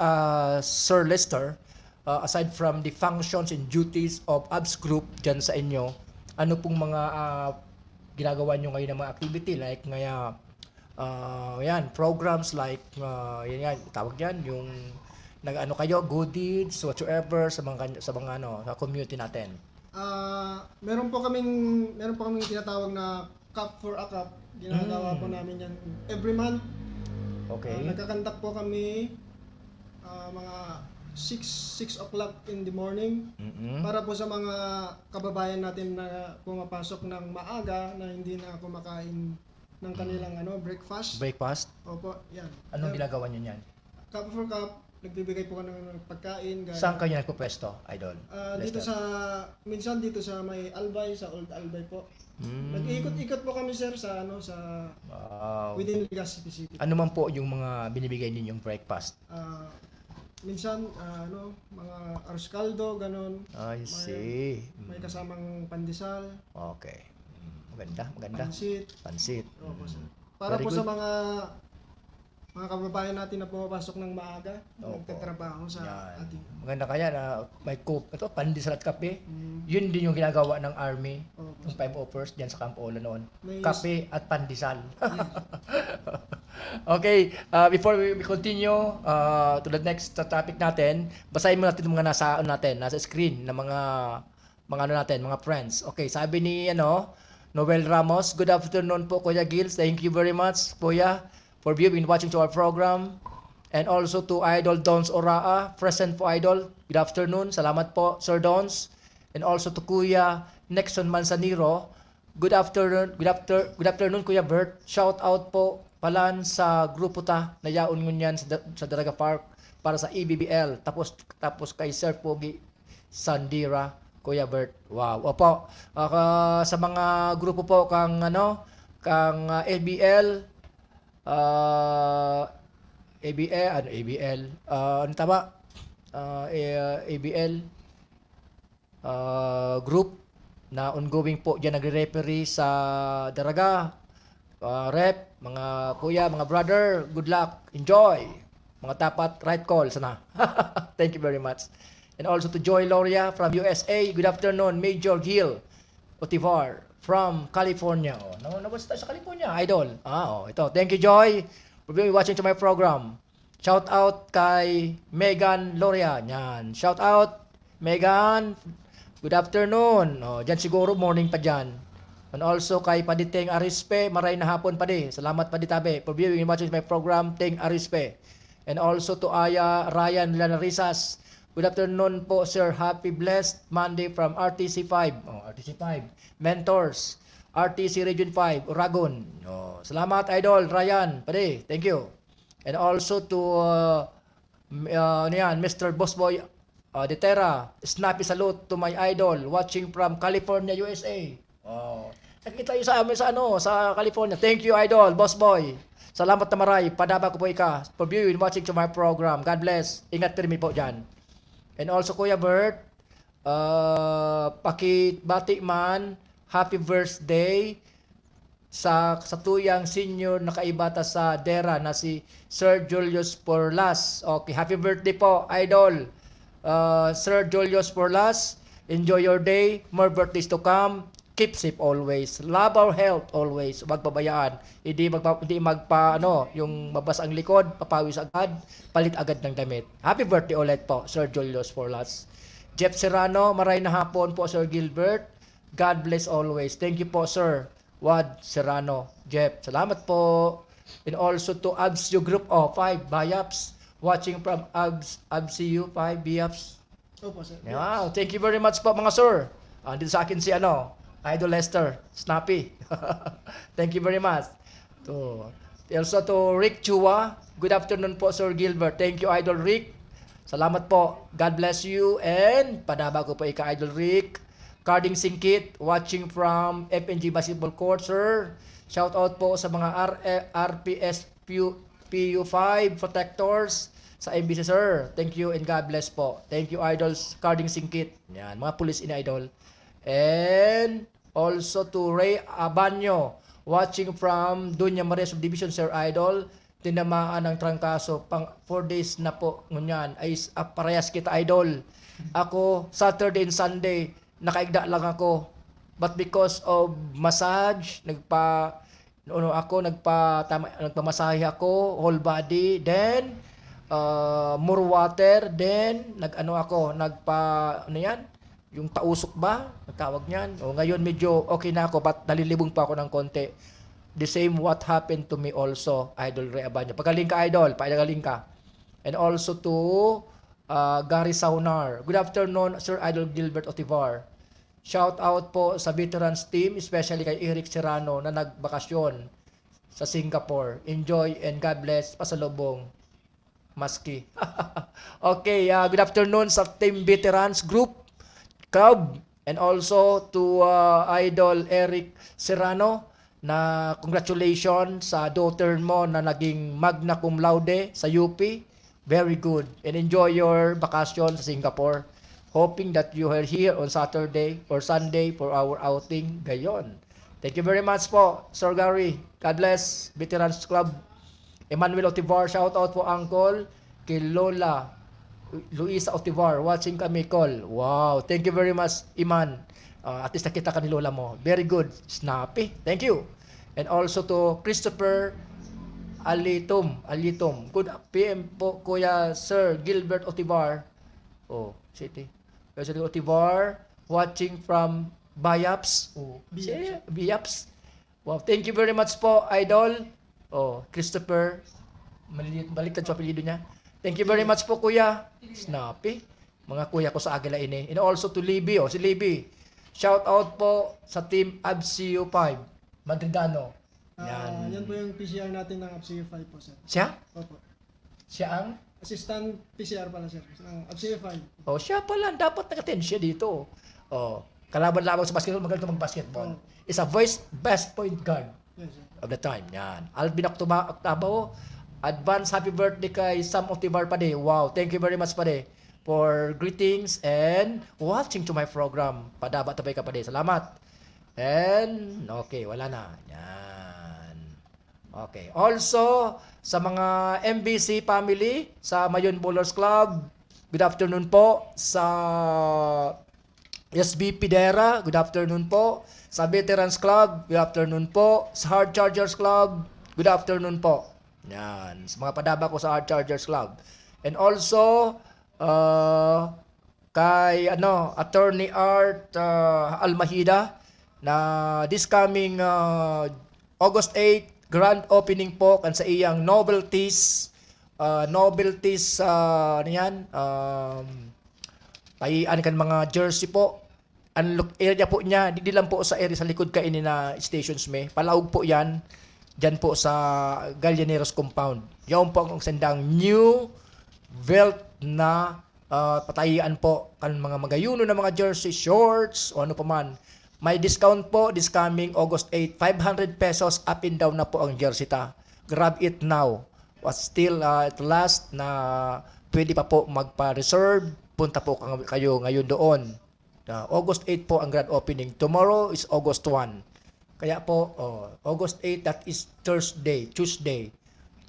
Sir Lester, aside from the functions and duties of ABS Group dyan sa inyo, ano pong mga ginagawa nyo ngayon ng mga activity like programs like tawag yan, yung kayo, good deeds, whatsoever sa sa community natin. Meron po kaming tinatawag na Cup for a Cup. Ginagawa po namin yan every month. Okay. Nagkakandak po kami mga 6 o'clock in the morning para po sa mga kababayan natin na pumapasok ng maaga na hindi na kumakain ng kanilang breakfast. Breakfast? Opo, yan. Anong ginagawa nyo yan? Cup for Cup, nagbibigay po kami ng pagkain. Saan kayo nagpupwesto, Idol? Dito minsan dito sa may Albay, sa Old Albay po. Nag-ikot-ikot po kami, sir, sa Wow. within Legazpi City. Ano man po yung mga binibigay ninyong breakfast? Minsan mga arroz caldo, ganon. I see. May kasamang pandesal, Okay. Maganda. pansit. Opo, sir. Mm. Para Very po good. sa mga kababayan natin na pumapasok ng maaga, Opo. nagtatrabaho sa Yan. ating Maganda kaya na may pandesal at kape. Yun din yung ginagawa ng Army, Opo. yung 5 offers diyan sa Camp Ola noon. May- Kape at pandesal. Okay, before we continue to the next topic natin, basahin mo natin yung mga nasa screen na mga friends. Okay, sabi ni Noel Ramos, good afternoon po Kuya Gils. Thank you very much Kuya for viewing and watching to our program. And also to Idol Dons Oraa, present po Idol. Good afternoon. Salamat po Sir Dons. And also to Kuya Nexon Manzanero, Good afternoon, Kuya Bert. Shout out po palan sa grupo ta na yaon ngunyan sa Daraga Park para sa EBBL. Tapos kay Sir Pogi Sandira, Kuya Bert. Wow. Opo. Sa mga grupo po kang ABL, ano tama? ABL group na ongoing po diyan nagre-referee sa Daraga. Rep, mga kuya, mga brother, good luck, enjoy. Mga tapat, right call sana. Thank you very much. And also to Joy Loria from USA. Good afternoon, Major Gil Otivar from California. Oh, nabas tayo sa California, idol. Ito. Thank you, Joy, for being watching to my program. Shout out kay Megan Loria. Yan. Shout out, Megan. Good afternoon. Diyan siguro morning pa diyan. And also kay Paditeng Arispe, maray na hapon Padi. Salamat Paditabe for viewing and watching my program, Teng Arispe. And also to Aya Ryan Lanarisas. Good afternoon po sir. Happy blessed Monday from RTC 5. RTC 5. Mentors. RTC Region 5, Uragon. Salamat idol Ryan Padi. Thank you. And also to Mr. Bossboy De Terra, snappy salute to my idol watching from California, USA. Nakita yun sa amin sa California. Thank you, idol, boss boy. Salamat na maray. Padaba ko po for viewing, watching to my program. God bless. Ingat pirmi po dyan. And also, Kuya Bert, pakibati man, happy birthday sa tuyang senior na kaibata sa DERA na si Sir Julius Porlas. Okay, happy birthday po, idol. Sir Julius Porlas, enjoy your day, more birthdays to come, keep safe always, love our health always, wag pabayaan, hindi yung mabas ang likod, papawis agad, palit agad ng damit. Happy birthday ulit po, Sir Julius Porlas. Jeff Serrano, maray na hapon po, Sir Gilbert, God bless always. Thank you po, Sir Wad Serrano, Jeff, salamat po. And also to ABSU Group 5, Bayaps, watching from ABCU 5 BFs. Opo, sir. Wow, thank you very much po mga sir. Dito sa akin si Idol Lester, Snappy. Thank you very much. Also to Rick Chua, good afternoon po Sir Gilbert. Thank you Idol Rick. Salamat po. God bless you and padaba ko po Idol Rick. Carding Singkit, watching from FNG Basketball Court, sir. Shout out po sa mga RPS PU5 protectors sa MBC, sir. Thank you and God bless po. Thank you, idols. Carding Singkit. Yan, mga pulis in idol. And also to Ray Abanyo, watching from Dunya Maria Subdivision, sir, idol. Tinamaan ng trangkaso. Pang 4 days na po. Ngunyan, ay parehas kita, idol. Ako, Saturday and Sunday, nakaigda lang ako. But because of massage, nagpamasahe ako, whole body, then more water, then yung tausok ba? Nagtawag niyan. Ngayon medyo okay na ako, but nalilibong pa ako ng konti. The same what happened to me also, Idol Ray Abanyo. Pagaling ka, Idol. Pagaling ka. And also to Gary Saunar. Good afternoon, Sir Idol Gilbert Otivar. Shout out po sa veterans team, especially kay Eric Serrano na nagbakasyon sa Singapore. Enjoy and God bless. Pasalubong. Maski. Okay, good afternoon sa Team Veterans Group, Club, and also to Idol Eric Serrano na congratulations sa daughter mo na naging magna cum laude sa UP. Very good. And enjoy your vacation sa Singapore. Hoping that you are here on Saturday or Sunday for our outing. Gayon. Thank you very much po, Sir Gary. God bless. Veterans Club. Emmanuel Otivar, shout out po uncle kay Lola Luisa Otivar, watching kami call. Wow, thank you very much, Iman. At least nakita ka ni Lola mo. Very good, snappy. Thank you. And also to Christopher Alitum. Good PM po, Kuya Sir Gilbert Otivar. City. Kuya Sir Otivar, watching from Bayaps. Bayaps. Wow, thank you very much po, Idol. Christopher, baliktad sa apelyido niya. Thank you very much po, Kuya. Snappy. Mga kuya ko sa Agila ini. And also to Libby, si Libby. Shout out po sa Team ABCU 5, Madridano. Yan po yung PCR natin ng ABCU 5 po, sir. Siya? Opo. Siya ang? Assistant PCR pala, sir. Ng ABCU 5. Oh, siya pala. Dapat nakaten siya dito. Oh, kalaban-laban sa basketball, magaling mag-basketball. Is a best point guard Yes, sir. of the time. Yan. Alvin Octavo, advance happy birthday kay Sam of Tibar Pade. Wow, thank you very much Pade for greetings and watching to my program. Padaba tabay ka Pade. Salamat. And, okay, wala na. Yan. Okay. Also, sa mga MBC family, sa Mayon Bowlers Club, good afternoon po. Sa SB Pidera, good afternoon po. Sa Veterans Club, good afternoon po. Sa Hard Chargers Club, good afternoon po. Yan. Sa mga padaba ko sa Hard Chargers Club. And also, kay Attorney Art Almahida na this coming August 8 grand opening po kan sa iyang novelties ano yan payian kan mga jersey po ang area po niya di lang po sa area sa likod kainin na stations may palaog po yan diyan po sa Gallianeros compound yan po ang sendang new belt na patayian po kan mga magayuno na mga jersey, shorts o ano pa man. May discount po this coming August 8, 500 pesos up and down na po ang jersey ta. Grab it now. Was still at last na pwede pa po magpa-reserve. Punta po kayo ngayon doon. August 8 po ang grand opening. Tomorrow is August 1. Kaya po August 8 that is Tuesday.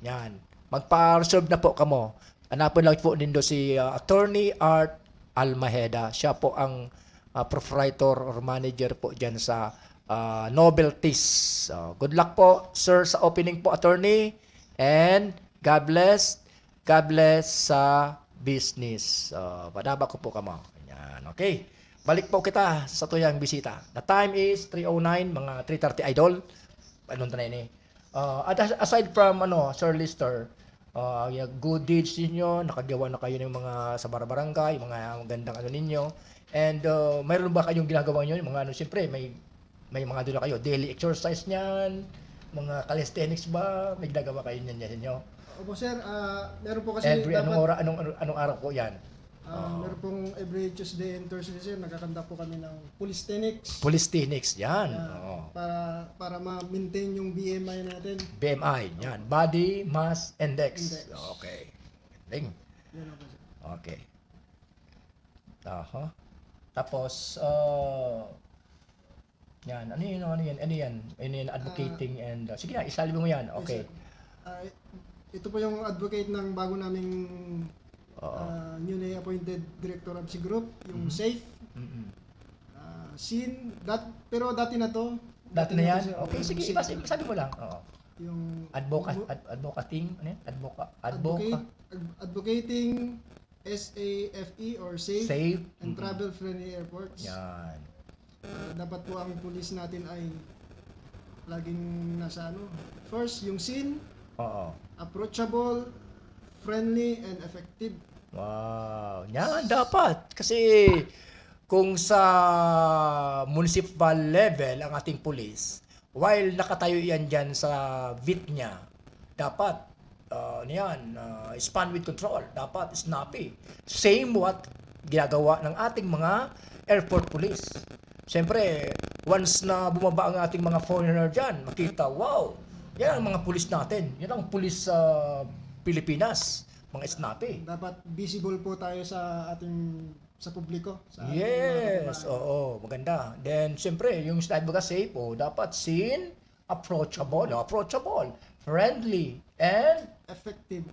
Yan. Magpa-reserve na po kamo. Hanapin lang po nindo si Attorney Art Almaheda. Siya po ang proprietor or manager po dyan sa Novelties. Good luck po, sir, sa opening po, attorney. And God bless. God bless sa business. Padaba ko po kamo. Yan, okay. Balik po kita sa tuyang bisita. The time is 3:09, mga 3:30 idol. Anong tanay ni? Aside from Sir Lister, yung good deeds ninyo, nakagawa na kayo ng mga sa barangay, mga magandang ninyo. And mayroon ba kayong ginagawa niyo? Mga siyempre may mga doon kayo, daily exercise niyan, mga calisthenics ba? May ginagawa kayo niyan ninyo? Opo, sir. Meron po kasi Anong araw po 'yan? Meron pong every Tuesday and Thursday, sir, nagkakanta po kami ng calisthenics. Calisthenics 'yan. Para ma-maintain yung BMI natin. BMI 'yan, body mass index. Okay. Ding. Yan po, sir. Okay. Tapos, yan. Ano yan? Advocating and, sige na, isalbi mo yan. Okay. Yes, ito po yung advocate ng bago naming newly appointed director of si group, yung SAFE. Pero dati na to. Dati na yan? Okay, sige, sabi mo lang. Oo. Yung Advocating, ano yan? Advocating SAFE or Safe, and Travel-Friendly Airports. Yan. Dapat po ang pulis natin ay laging nasa first, yung scene, approachable, friendly, and effective. Wow. Yan, dapat. Kasi kung sa municipal level ang ating pulis, while nakatayo yan dyan sa VIT niya, dapat span with control. Dapat snappy. Same what ginagawa ng ating mga airport police. Siyempre, once na bumaba ang ating mga foreigner dyan, makita, wow, yan ang mga pulis natin. Yan ang pulis sa Pilipinas. Mga snappy. Dapat visible po tayo sa publiko. Yes, oo, maganda. Then, siyempre, yung advocacy safe, dapat seen, approachable, friendly, and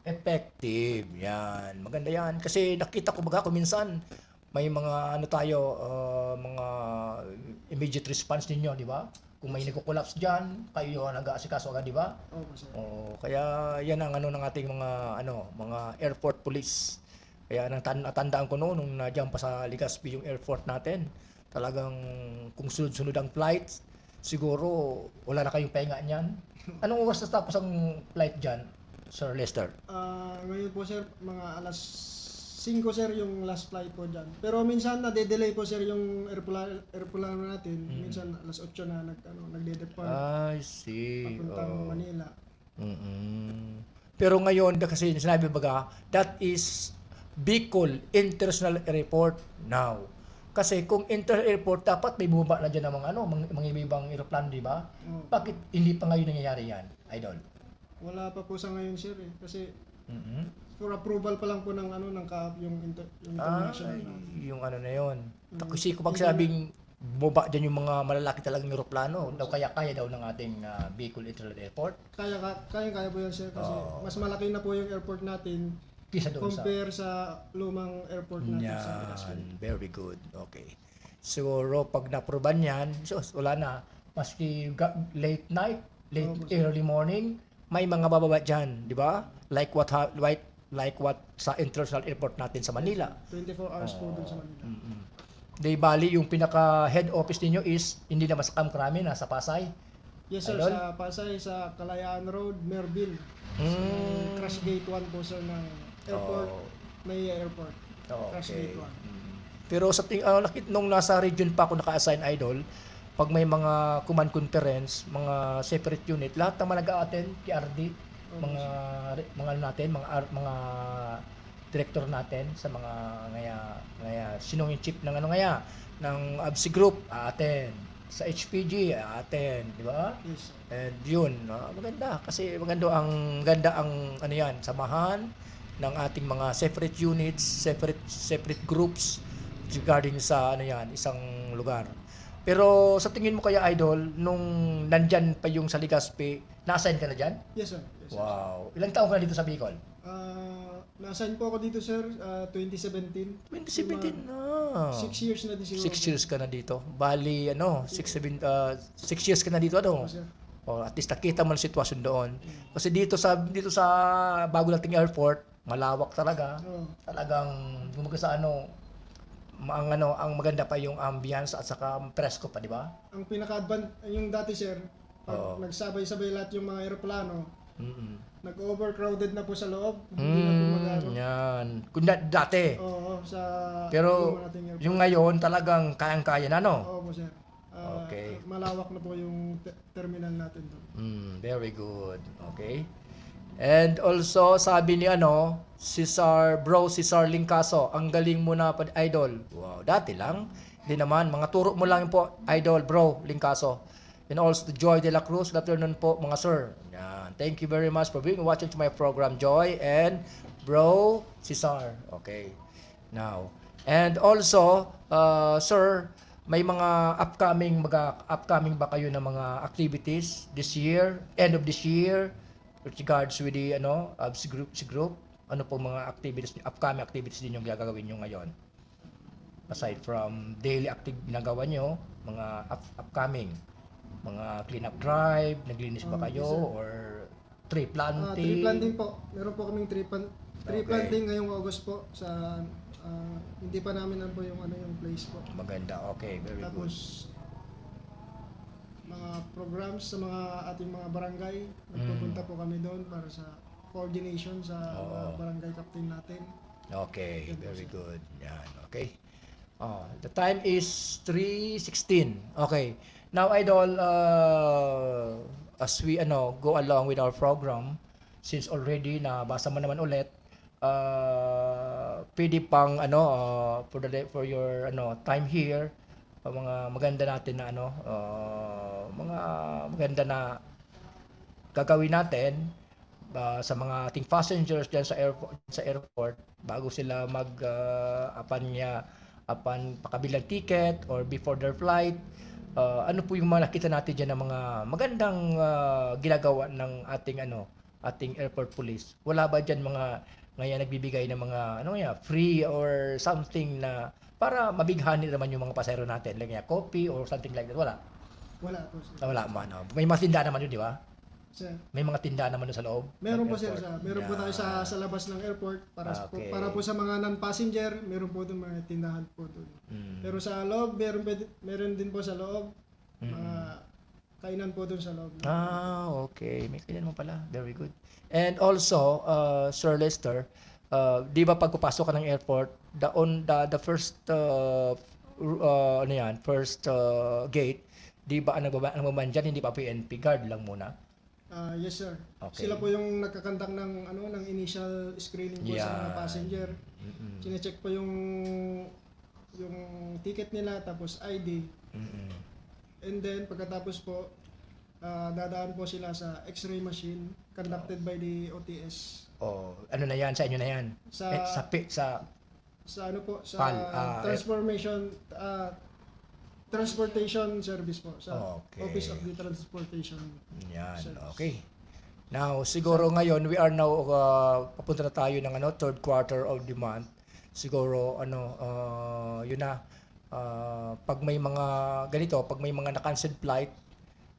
effective. Yan. Maganda yan. Kasi nakita ko kung minsan may mga mga immediate response ninyo, di ba? Kung may nagko-collapse diyan, kayo nag-aasikaso agad, di ba? Kaya yan ang ng ating mga airport police. Kaya natandaan ko noon nung nandiyan pa sa Legazpi yung airport natin. Talagang kung sunod-sunod ang flight, siguro wala na kayong pahinga niyan. Anong oras tapos ang flight diyan, Sir Lester? Ngayon po, sir, mga alas 5 sir yung last flight po dyan. Pero minsan nade-delay po sir yung airplane natin. Minsan alas 8 na nagde-depart I see. papuntang Manila. Pero ngayon, kasi sinabi baga, that is Bicol International Airport now. Kasi kung International Airport, dapat may bumaba na dyan ng mga ibang aeroplano, di ba? Oo. Bakit hindi pa ngayon nangyayari yan, Idol? Wala pa po sa ngayon sir eh. Kasi for approval pa lang po ng yung international. Yung na yun. Kasi kung sinabing bumaba dyan yung mga malalaki talagang aeroplano, daw kaya daw ng ating Bicol International Airport. Kaya po yan sir kasi mas malaki na po yung airport natin Kisa doon compare sa lumang airport natin sa Legazpi. yan, very good. Okay. Siguro pag na-aproban yan, wala na. Maski late night, early morning, may mga bababa dyan, di ba? Like what sa international airport natin sa Manila. 24 hours po dun sa Manila. Di bali, yung pinaka head office ninyo is hindi naman sa Camp Crame, nasa Pasay. Yes sir, Idol? sa Pasay, sa Kalayaan Road, Merville. Crash Gate 1 po sir ng airport, may airport. Crash Okay. Gate 1. Pero sa nung nasa region pa ako naka-assign, Idol, pag may mga command conference, mga separate unit, lahat naman nag-a-attend, KRD, mga mga director natin sa mga ngaya sinong in chief ng ng ABSI group, attend sa HPG, attend, di ba? Yes. And yun, maganda kasi ganda ang yan, samahan ng ating mga separate units, separate groups regarding sa isang lugar. Pero sa tingin mo kaya, Idol, nung nandyan pa yung sa Legazpi, na-assign ka na dyan? Yes sir. Yes, sir. Wow. Ilang taon ka na dito sa Bicol? Na-assign po ako dito sir, 2017. 2017 na. 6 years na din siguro. 6 years ka na dito. Bali, 6 years ka na dito, Po, sir. At least nakita mo ang sitwasyon doon. Kasi dito sa bago nating airport, malawak talaga. Oo. Talagang gumaga sa ang maganda pa yung ambience at saka presko pa, di ba? Ang yung dati sir, pag nagsabay-sabay lahat yung mga aeroplano, nag-overcrowded na po sa loob. Hindi na po Yan. Kung dati. Oo, sa Pero luma nating airport. yung ngayon talagang kayang-kaya na, no? Oo po sir. Okay. Malawak na po yung terminal natin doon. Very good. Okay. And also, sabi ni Cesar Lingcaso, ang galing mo na, Idol. Wow, dati lang. Hindi naman, mga turo mo lang po, Idol, bro, Lingcaso. And also, Joy de la Cruz, good afternoon po, mga sir. Yan. Thank you very much for being watching to my program, Joy and bro, Cesar. Okay. Now, and also, sir, may mga upcoming ba kayo na mga activities this year, end of this year, with regards with the ABS group? Ano pong mga upcoming activities din yung gagawin nyo ngayon? Aside from daily ginagawa nyo, mga upcoming, mga clean-up drive, naglinis ba kayo, yes, sir. or tree planting? Tree planting po. Meron po kaming tree Okay. planting ngayong August po sa hindi pa namin alam po yung yung place po. Maganda, okay, very good. Tapos mga programs sa mga ating mga barangay, nagpupunta po kami doon para sa coordination sa mga barangay captain natin. Okay, very good. Yan, okay. The time is 3:16. Okay. Now, Idol, as we go along with our program, since already nabasa mo naman ulit, pwede pang for your time here, mga maganda natin na mga maganda na gagawin natin sa mga ating passengers diyan sa airport bago sila apan pakabilang ticket or before their flight. Ano po yung mga nakita natin diyan ng mga magandang ginagawa ng ating airport police? Wala ba diyan mga ngayon nagbibigay ng mga free or something na para mabighani naman yung mga pasahero natin, like coffee or something like that? Wala po sir. Wala man. May mga tindahan naman yun, di ba? Sir. May mga tindahan naman doon sa loob. Meron ng po sir, airport. meron po tayo sa labas ng airport Okay. para po sa mga non-passenger, meron po doon mga tindahan po doon. Pero sa loob, meron din po sa loob mga kainan po doon sa loob. Okay. May kainan mo pala. Very good. And also, Sir Lester, di ba pagpapasok ka ng airport, the first first gate, di ba ang nagbabaan dyan, hindi pa PNP guard lang muna? Yes sir. Okay. Sila po yung nagkakandak ng ng initial screening po sa mga Yeah. passenger. Sine-check po yung ticket nila tapos ID. And then pagkatapos po dadaan po sila sa X-ray machine conducted by the OTS. Oh, ano na yan? Sa inyo na yan? Sa- Sa Sa ano po sa PAL, transportation service po sa Okay. Office of the Transportation. Yan, Service. okay. Now, siguro ngayon, we are now, papunta na tayo ng third quarter of the month. Siguro, yun na, pag may mga ganito, pag may mga na-cancelled flight,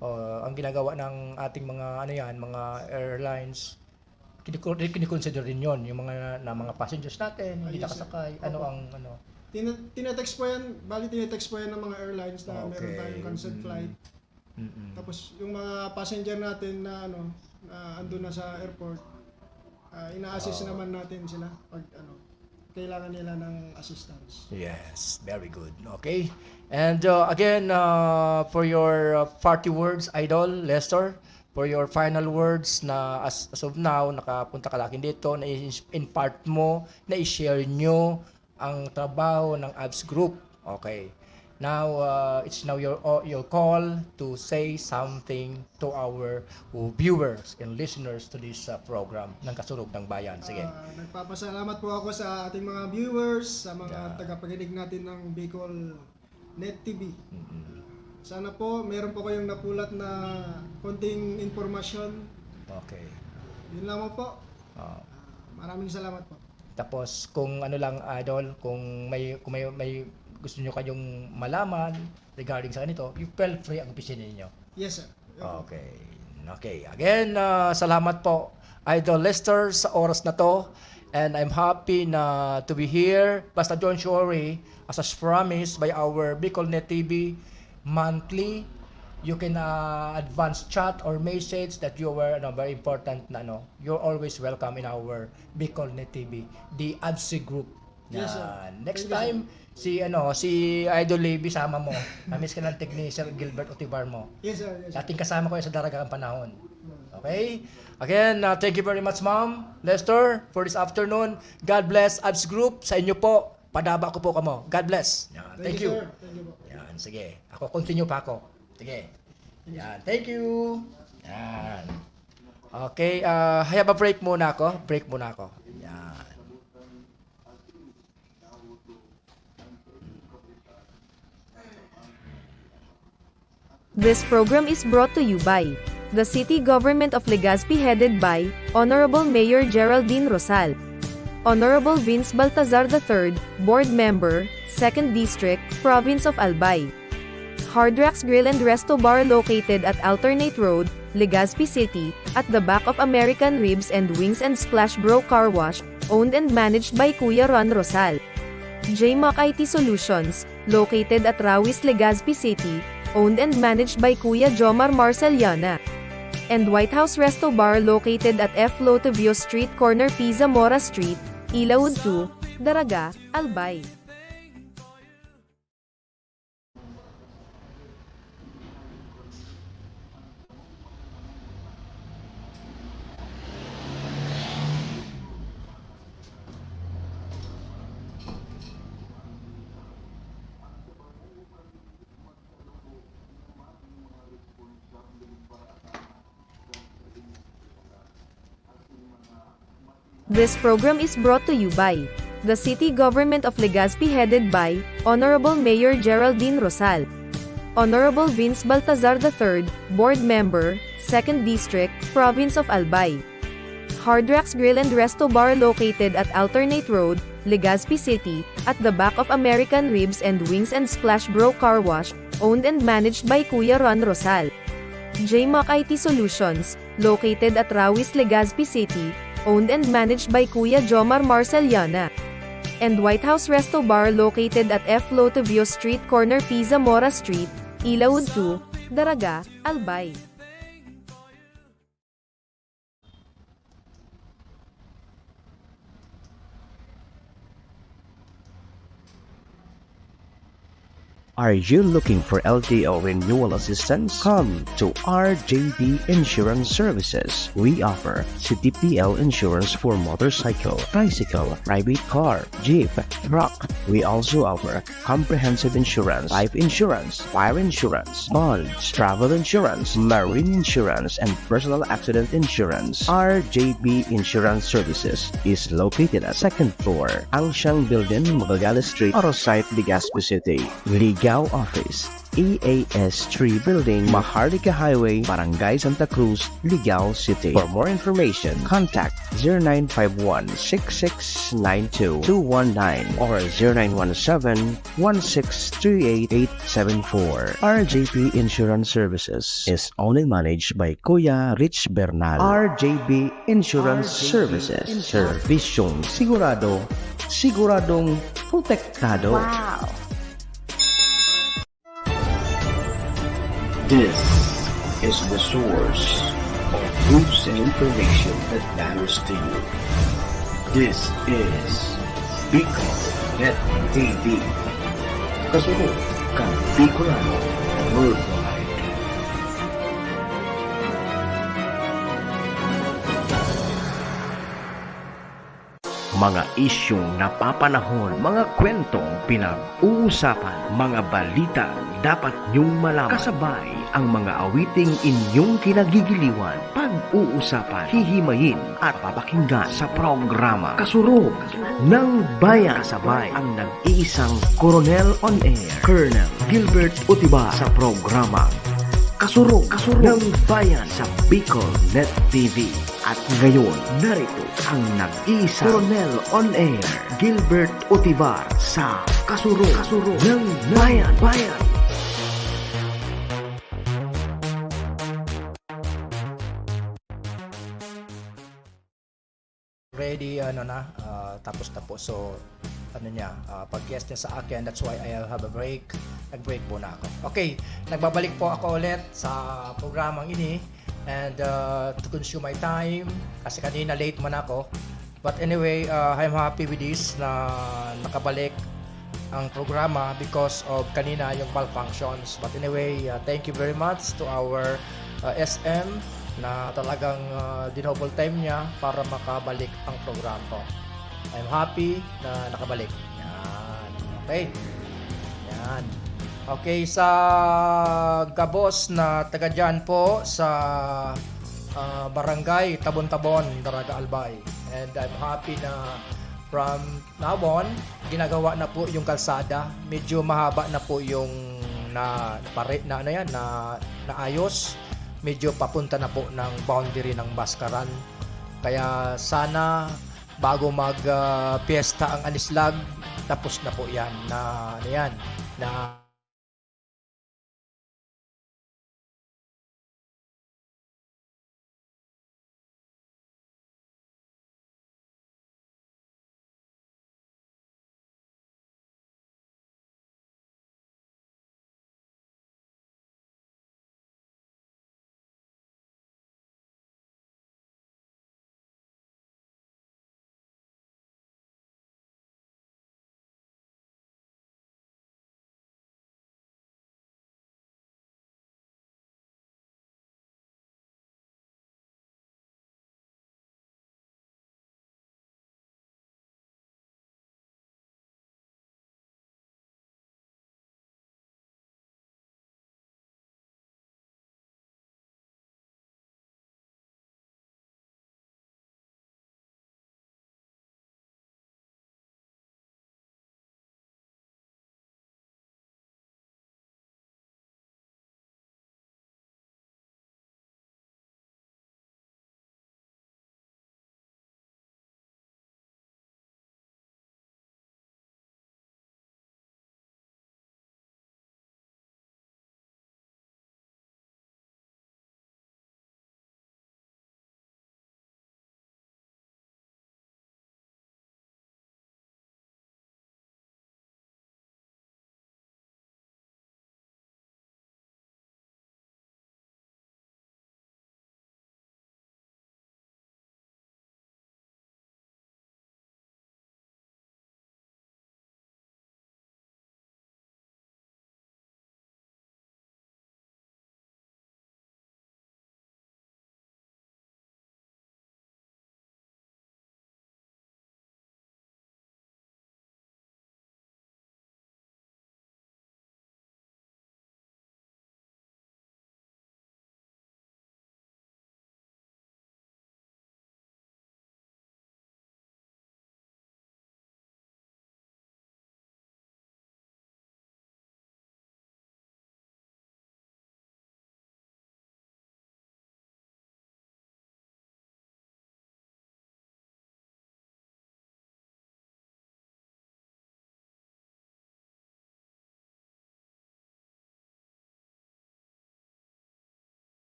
ang ginagawa ng ating mga, mga airlines, kinikonsider rin yun, yung mga passengers natin, hindi Yes, sir. nakasakay, Opo. Tinetext po yan, tinetext po yan ng mga airlines na meron Okay. tayong cancelled flight. Tapos yung mga passenger natin na na andun na sa airport, ina-assist naman natin sila pag kailangan nila ng assistance. Yes, very good. Okay. And again, for your party words, Idol, Lester, for your final words na as of now, nakapunta ka lang dito, na in-part mo, na i-share nyo ang trabaho ng ABS Group. Okay. Now, it's now your call to say something to our viewers and listeners to this program ng Kasulog ng Bayan. Sige. Nagpapasalamat po ako sa ating mga viewers, sa mga tagapakinig natin ng Bicol Net TV. Sana po meron po kayong napulat na konting informasyon. Okay. Yun lamang po. Maraming salamat po. Tapos kung Idol, kung may gusto niyo kayong malaman regarding sa ganito, you feel free ang opisina niyo. Yes sir. Okay. Okay. Again, salamat po Idol Lester sa oras na to. And I'm happy na to be here. Basta John Shori, as promised by our BicolNet TV, monthly, you can advance chat or message that you were very important na you're always welcome in our BicolNet TV, the ABSI Group. Yes, sir. Next Thank you, time, si Idol Levy sama mo. Namiss ka ng technician Gilbert Otibar mo. Yes sir. Yes sir. Dating kasama ko yan sa daragang panahon. Okay? Again, thank you very much, Ma'am Lester, for this afternoon. God bless ABS Group. Sa inyo po, padaba ko po kamo. God bless. Yan, thank you. Sir. Thank you po. Yan, sige. Ako, continue pa ako. Sige. Yan, thank you. Yan. Okay, have a break muna ako. Break muna ako. Yan. This program is brought to you by the City Government of Legazpi headed by Honorable Mayor Geraldine Rosal, Honorable Vince Baltazar III, Board Member, 2nd District, Province of Albay. Hard Rocks Grill and Resto Bar located at Alternate Road, Legazpi City, at the back of American Ribs and Wings and Splash Bro Car Wash, owned and managed by Kuya Ron Rosal. JMAC IT Solutions, located at Rawis, Legazpi City, owned and managed by Kuya Jomar Marceliana. And White House Resto Bar located at F. Lotavio Street Corner Pisa Mora Street, Ilaud 2, Daraga, Albay. This program is brought to you by the City Government of Legazpi headed by Honorable Mayor Geraldine Rosal, Honorable Vince Baltazar III, Board Member, 2nd District, Province of Albay. Hard Rocks Grill and Resto Bar located at Alternate Road, Legazpi City, at the back of American Ribs and Wings and Splash Bro Car Wash, owned and managed by Kuya Ron Rosal. JMAC IT Solutions, located at Rawis, Legazpi City, owned and managed by Kuya Jomar Marceliana. And White House Resto Bar located at F. Lotavio Street Corner Pisa Mora Street, Ilaud 2, Daraga, Albay. Are you looking for LTO renewal assistance? Come to RJB Insurance Services. We offer CTPL insurance for motorcycle, tricycle, private car, jeep, truck. We also offer comprehensive insurance, life insurance, fire insurance, bonds, travel insurance, marine insurance, and personal accident insurance. RJB Insurance Services is located at 2nd floor, Angsiang Building, Magallanes Street, Orosite, Legazpi City. Ligao Office, EAS 3 Building, Maharlika Highway, Barangay Santa Cruz, Ligao City. For more information, contact 0951-6692-219 or 0917-1638874. RJP Insurance Services is owned and managed by Kuya Rich Bernal. RJB Insurance Services. Servisyong sigurado, siguradong protektado. This is the source of news and information that matters to you. This is Bicol Net TV. Kasunod kang Bicolano Worldwide. Mga isyong napapanahon, mga kwentong pinag-uusapan, mga balita dapat niyong malaman. Kasabay ang mga awiting inyong kinagigiliwan, pag-uusapan, hihimayin at papakinggan sa programa Kasurog ng Bayan. Kasabay ang nag-iisang Coronel on Air, Colonel Gilbert Utiba sa programa Kasurog ng Bayan sa Bicol Net TV. At ngayon, narito ang nag-iisa Coronel on Air, Gilbert Utibar sa Kasurog ng Bayan. Ready, tapos na po. So, pag-guest niya sa akin, that's why I'll have a break. Nag-break po na ako. Okay, nagbabalik po ako ulit sa programang ini. And to consume my time, kasi kanina late man ako. But anyway, I'm happy with this na nakabalik ang programa because of kanina yung malfunctions. But anyway, thank you very much to our SM na talagang dinoble time niya para makabalik ang program ko. I'm happy na nakabalik. Yan. Okay. Yan. Okay, sa Gabos na taga dyan po sa Barangay Tabon-Tabon, Daraga Albay. And I'm happy na from now on, ginagawa na po yung kalsada. Medyo mahaba na po yung naayos. Medyo papunta na po ng boundary ng Baskaran. Kaya sana bago mag-fiesta ang Anislag, tapos na po yan na